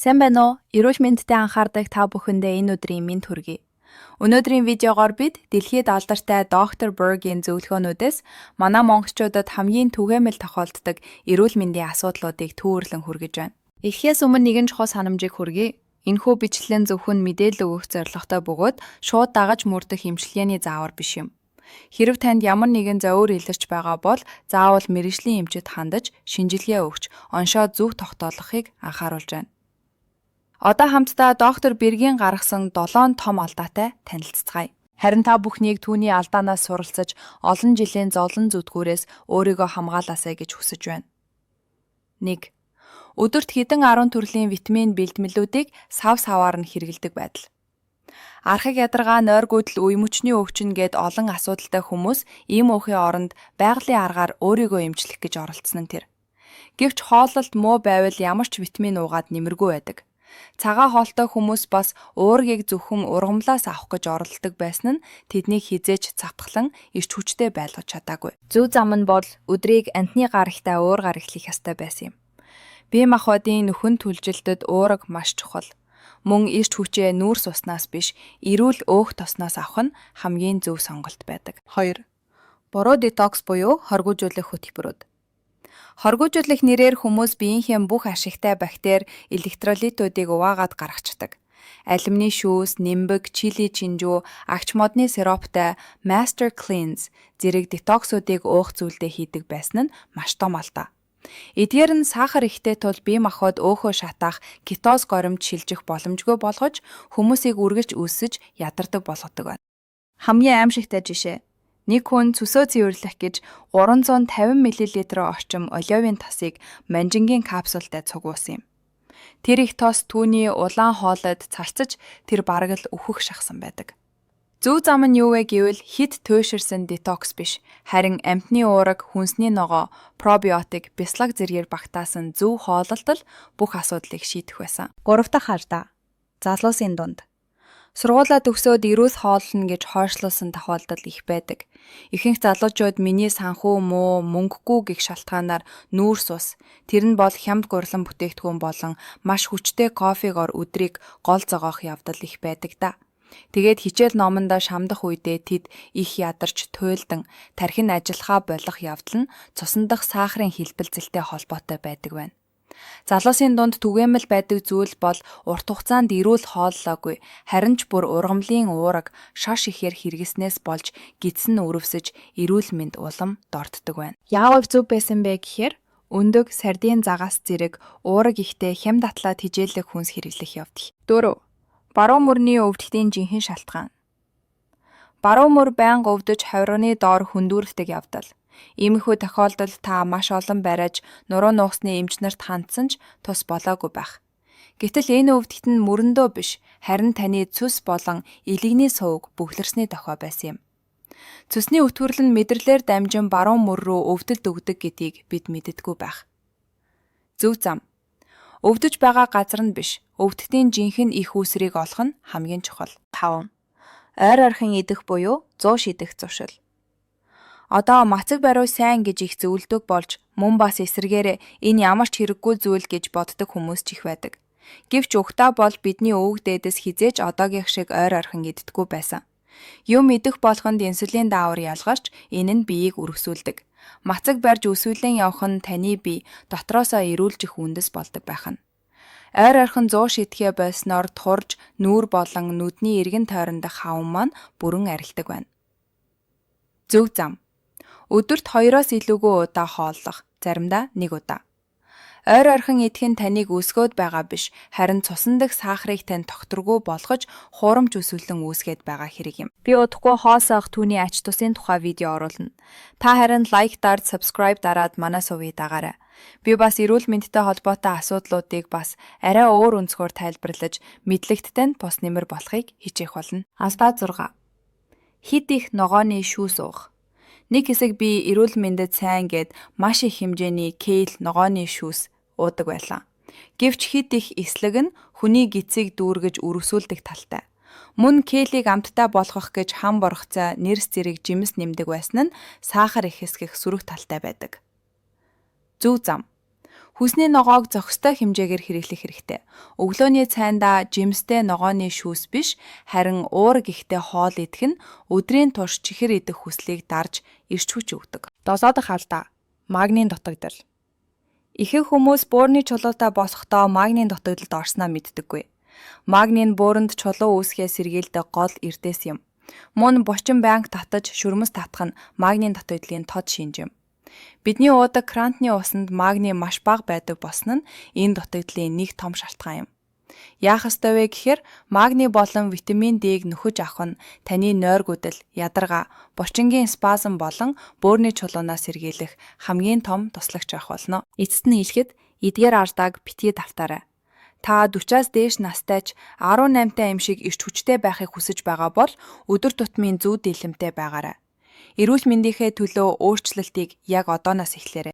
Сайн байна уу? Эрүүл мэндэд анхаардаг та бүхэндээ энэ өдрийн мэнд хүргэе. Өнөөдрийн видеогоор бид дэлхийд алдартай доктор Berg-ийн зөвлөгөөнүүдээс манай монголчуудад хамгийн түгээмэл тохиолддог эрүүл мэндийн асуудлуудыг төвөрлөн хүргэж байна. Эхлээс өмнө нэгэн чухал санамжийг хүргэе. Энэхүү бичлэн зөвхөн мэдээлэл өгөх зорилготой бөгөөд шууд дагаж мөрдөх эмчилгээний заавар биш юм. Хэрэв танд ямар нэгэн зовир илэрч байгаа бол заавал мэргэжлийн эмчит хандаж, шинжилгээ өгч, оншоо зөв тогтоолгохыг анхааруулж байна. Одоо хамтдаа доктор Бергийн гаргасан 7 том алдаатай танилццгаая. Харин та бүхнийг түүний алдаанаас суралцаж, олон жилийн зовлон зүтгүүрээс өөрийгөө хамгаалаасай гэж хүсэж байна. 1. Өдөрт хэдэн 10 төрлийн витамин бэлтгэлүүдийг сав саваар нь хэрэглэдэг байдал. Архаг ядаргаа, нойргүйдэл, үе мөчний өвчин гээд олон асуудалтай хүмүүс ийм өөхийн оронд байгалийн аргаар өөрийгөө эмчлэх гэж оролцсон нь тэр. Гэвч хооллолт муу байвал ямар ч витамин уугаад нэмэргүй байдаг. Цагаан хоолтой хүмүүс бас уургийг зөвхөн ургамлаас авах гэж оролддог байсан нь тэднийг хизээж цавтгалан эрч хүчтэй байлгаж чадаагүй. Зөв зам нь бол өдрийг амтны гарагтай уургаар эхлэх ёстой байсан юм. Бие махбодын нөхөн түлжилтэд уураг маш чухал. Мөн эрч хүчээ нүүрс уснаас биш, эрүүл өөх тосноос авах нь хамгийн зөв сонголт байдаг. 2. Буруу детокс буюу хоргоожуулах хөтөлбөрүүд. Хоргоожуулах нэрээр хүмүүс биеийнхээ бүх ашигтай бактери, электролитүүдийг уваагаад гаргацдаг. Алюминий шүүс, нимбэг, чили чинжүү, агч модны сироптай Master Cleanse зэрэг детоксуудыг уух зүйлдээ хийдэг байсан нь маш том алдаа. Эдгээр нь сахар ихтэй тул бие махбод өөхөө шатаах кетоз горимж шилжих боломжгүй болгож хүмүүсийг үргэлж өсөж ядардаг болгодог байна. Хамгийн аимшигтай жишээ. Нэг хүн цөсөө цэвэрлэх гэж 350 мл орчим олеовын тосыг манжингийн капсултай цугуусан юм. Тэр их тос түүний улаан хоолойд царцаж тэр бараг л өөхөх шахсан байдаг. Зөв зам нь юу вэ гэвэл хит туйширсан детокс биш, харин амтны уураг, хүнсний ногоо, пробиотик, бяцлаг зэргээр багтаасан зөв хоололт л бүх асуудлыг шийдэх байсан. 3 дахь алдаа. Залуусын дунд. Сургуулаа төгсөөд эрүүл хооллоно гэж хойшлуулсан тохиолдол их байдаг. Ихэнх залуучууд миний санхүү муу, мөнгөгүй гэх шалтгаанаар нүүрс ус, тэр нь бол хямд гурлан бүтээгдэхүүн болон маш хүчтэй кофегоор өдрийг гол зогоох явдал их байдаг да. Тэгээд хичээл номондоо шамдах үедээ тэд их ядарч туйлдан тархин ажиллахаа болох явдал нь цусан дахь сахарын хэлбэлцэлтэй холбоотой байдаг байна. Залуусын дунд түгээмэл байдаг зүйл бол урт хугацаанд эрүүл хооллоогүй, харин ч бүр ургамлын уураг шаш ихээр хэрэгснээс болж гидсэн өрөвсөж эрүүл мэнд улам дорддог байна. Яавал зөв байсан бэ гэхээр өндөг, сардин загас зэрэг уураг ихтэй хямд атлаад хижээлэх хүнс хэрэглэх явдал. 4. Баруун мөрний өвдөлтийн жинхэнэ шалтгаан. Баруун мөр байнга өвдөж хавирганы доор хөндүүрэлдэг явдал. Иймэрхүү тохиолдолд та маш олон бариаж нуруу нуусны эмч нарт хандсан ч тус болоогүй байх. Гэтэл энэ өвдөлт нь мөрөндөө биш, харин таны цөс болон илэгний сувг бөглөрсний дохой байсан юм. Цөсний өтгөрл нь мэдрэлээр дамжин баруун мөр рүү өвдөлт өгдөг гэдгийг бид мэддэггүй байх. Зөв зам. Өвдөж байгаа газар нь биш, өвдөлтийн жинхэнэ их үүсрийг олох нь хамгийн чухал. 5. Ойр орхин идэх буюу 100 шидэх зуршил. Одоо мацаг баруй сайн гэж их зөвлөдөг болж мөн бас эсрэгээрээ энэ ямар ч хэрэггүй зүйл гэж боддог хүмүүс ч их байдаг. Гэвч угтаа бол бидний өвөг дээдэс хизээж одоогийнх шиг ойр орхин иддэггүй байсан. Юм идэх болгонд инсулин даавар ялгарч энэ нь биеийг өргөсүүлдэг. Мацаг барьж өсвөлэн явах нь таны бие дотроосоо эрүүлжих үндэс болдог байх нь. Ойр орхин 100 шидэхээ болсноор турж, нүүр болон нүдний эргэн тойрондох хаван маань бүрэн арилдаг байна. Зөв зам. Өдөрт 2-оос илүүгүй удаа хооллох, заримдаа 1 удаа. Ойр орхин идэх нь таныг өсгөөд байгаа биш, харин цусан дэх сахарыг тань тогтворгүй болгож хуурамч өсвөлэн үүсгээд байгаа хэрэг юм. Би удахгүй хоосоох түүний ач тусын тухай видео оруулна. Та харин лайк дард, subscribe дараад манай сувыг дагаарай. Би бас эрүүл мэндтэй холбоотой асуудлуудыг бас арай өөр өнцгөр тайлбарлаж, мэдлэгттэй нь бус нэмэр болохыг хичээх болно. Алдаа 6. Хит их ногооны шүүс уух. Нэг хэсэг би эрүүл мэндэд сайн гэд маш их хэмжээний кейл ногооны шүүс уудаг байлаа. Гэвч хит их эслэг нь хүний гидсийг дүүргэж өргөсүүлдэг талтай. Мөн кейлийг амттай болгох гэж хам боргоцоо нэрс зэрэг жимс нэмдэг байсан нь сахар их хэсгэх сөрөг талтай байдаг. Зөв зам. Хүсний ногоог зохистой хэмжээгээр хэрэглэх хэрэгтэй. Өглөөний цайндаа жимстэй ногооны шүүс биш, харин уур гихтэй хоол идэх нь өдрийн турш чихэр идэх хүслийг дарж эрч хүч өгдөг. 7 дахь алдаа. Магнийн дутагдал. Ихэнх хүмүүс буурны чулуутай босохдоо магнийн дутагдалд орсноо мэддэггүй. Магний нь бууранд чулуу үүсгэхээс сэргийлдэг гол эрдээс юм. Мөн бучин байнга татаж, шүрмэс татах нь магнийн дутагдлын тод шинж юм. Бидний уудаг крантны усанд магний маш бага байдаг болсон нь энэ дутагдлын нэг том шалтгаан юм. Яах ёстой вэ гэхээр магний болон витамин D-г нөхөж авах нь таны нойргуудал, ядаргаа, бочингийн спазм болон бөөрийн чулуунаас сэргийлэх хамгийн том туслагч байх болно. Эцэст нь хэлэхэд эдгээр ардааг битгий давтаарай. Та 40-аас дээш настайч 18-тай юм шиг эрч хүчтэй байхыг хүсэж байгаа бол өдөр тутмын зүү дийлэмтэй байгаарай. Эрүүл мэндийнхээ төлөө өөрчлөлтийг яг одооноос эхлээрэй.